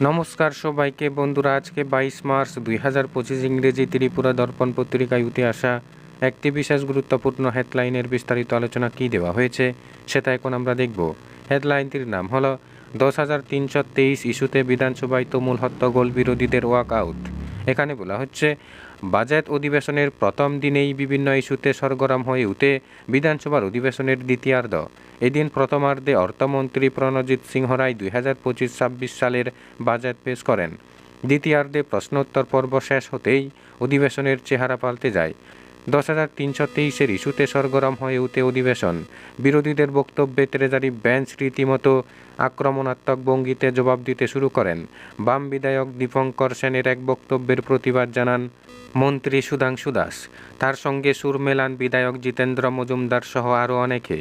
নমস্কার সবাইকে বন্ধুরা, আজকে 22 মার্চ 2025 ইংরেজি ত্রিপুরা দর্পণ পত্রিকায় উঠে আসা একটি বিশেষ গুরুত্বপূর্ণ হেডলাইনের বিস্তারিত আলোচনা কী দেওয়া হয়েছে সেটা এখন আমরা দেখব। হেডলাইনটির নাম হলো 10,323 ইস্যুতে বিধানসভায় তুমুল হট্টগোল, বিরোধীদের ওয়াক আউট। এখানে বলা হচ্ছে, বাজেট অধিবেশনের প্রথম দিনেই বিভিন্ন ইস্যুতে সরগরম হয়ে উঠে বিধানসভার অধিবেশনের দ্বিতীয়ার্ধ। এদিন প্রথমার্ধে অর্থমন্ত্রী প্রণজিৎ সিংহ রায় 2025-26 সালের বাজেট পেশ করেন। দ্বিতীয়ার্ধে প্রশ্নোত্তর পর্ব শেষ হতেই অধিবেশনের চেহারা পাল্টে যায়। 10,323-এর ইস্যুতে সরগরম হয়ে উঠে অধিবেশন। বিরোধীদের বক্তব্যে ট্রেজারি বেঞ্চ রীতিমতো আক্রমণাত্মক ভঙ্গিতে জবাব দিতে শুরু করেন। বাম বিধায়ক দীপঙ্কর সেনের এক বক্তব্যের প্রতিবাদ জানান মন্ত্রী সুধাংশু দাস। তার সঙ্গে সুর মেলান বিধায়ক জিতেন্দ্র মজুমদার সহ আরও অনেকে।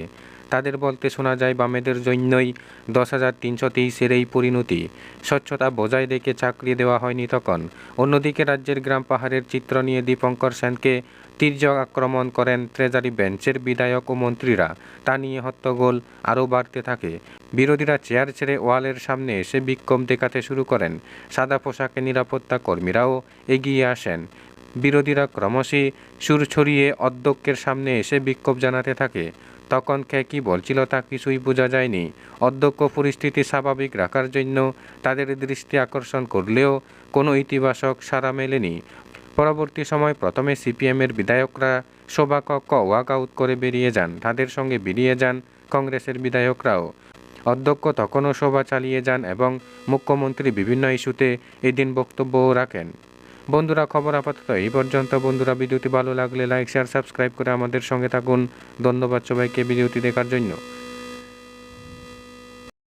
তাদের বলতে শোনা যায়, বামেদের জন্যই 10,323-এর এই পরিণতি। স্বচ্ছতা বজায় রেখে চাকরি দেওয়া হয়নি তখন। অন্যদিকে রাজ্যের গ্রাম পাহাড়ের চিত্র নিয়ে দীপঙ্কর সেনকে তীর্যক আক্রমণ করেন ট্রেজারি বেঞ্চের বিধায়ক ও মন্ত্রীরা। তা নিয়ে হট্টগোল আরও বাড়তে থাকে। বিরোধীরা চেয়ার ছেড়ে ওয়ালের সামনে এসে বিক্ষোভ দেখাতে শুরু করেন। সাদা পোশাকে নিরাপত্তা কর্মীরাও এগিয়ে আসেন। বিরোধীরা ক্রমশই সুর ছড়িয়ে অধ্যক্ষের সামনে এসে বিক্ষোভ জানাতে থাকে। তখন কে কী বলছিল তা কিছুই বোঝা যায়নি। অধ্যক্ষ পরিস্থিতি স্বাভাবিক রাখার জন্য তাদের দৃষ্টি আকর্ষণ করলেও কোনো ইতিবাচক সাড়া মেলেনি। পরবর্তী সময় প্রথমে সিপিএমের বিধায়করা সভাকক্ষ ওয়াক আউট করে বেরিয়ে যান। তাদের সঙ্গে বেরিয়ে যান কংগ্রেসের বিধায়করাও। অধ্যক্ষ তখনও সভা চালিয়ে যান এবং মুখ্যমন্ত্রী বিভিন্ন ইস্যুতে এদিন বক্তব্যও রাখেন। বন্ধুরা, খবর আপাতত এই পর্যন্ত। বন্ধুরা, ভিডিওটি ভালো লাগলে লাইক, শেয়ার, সাবস্ক্রাইব করে আমাদের সঙ্গে থাকুন। ধন্যবাদ সবাইকে ভিডিওটি দেখার জন্য।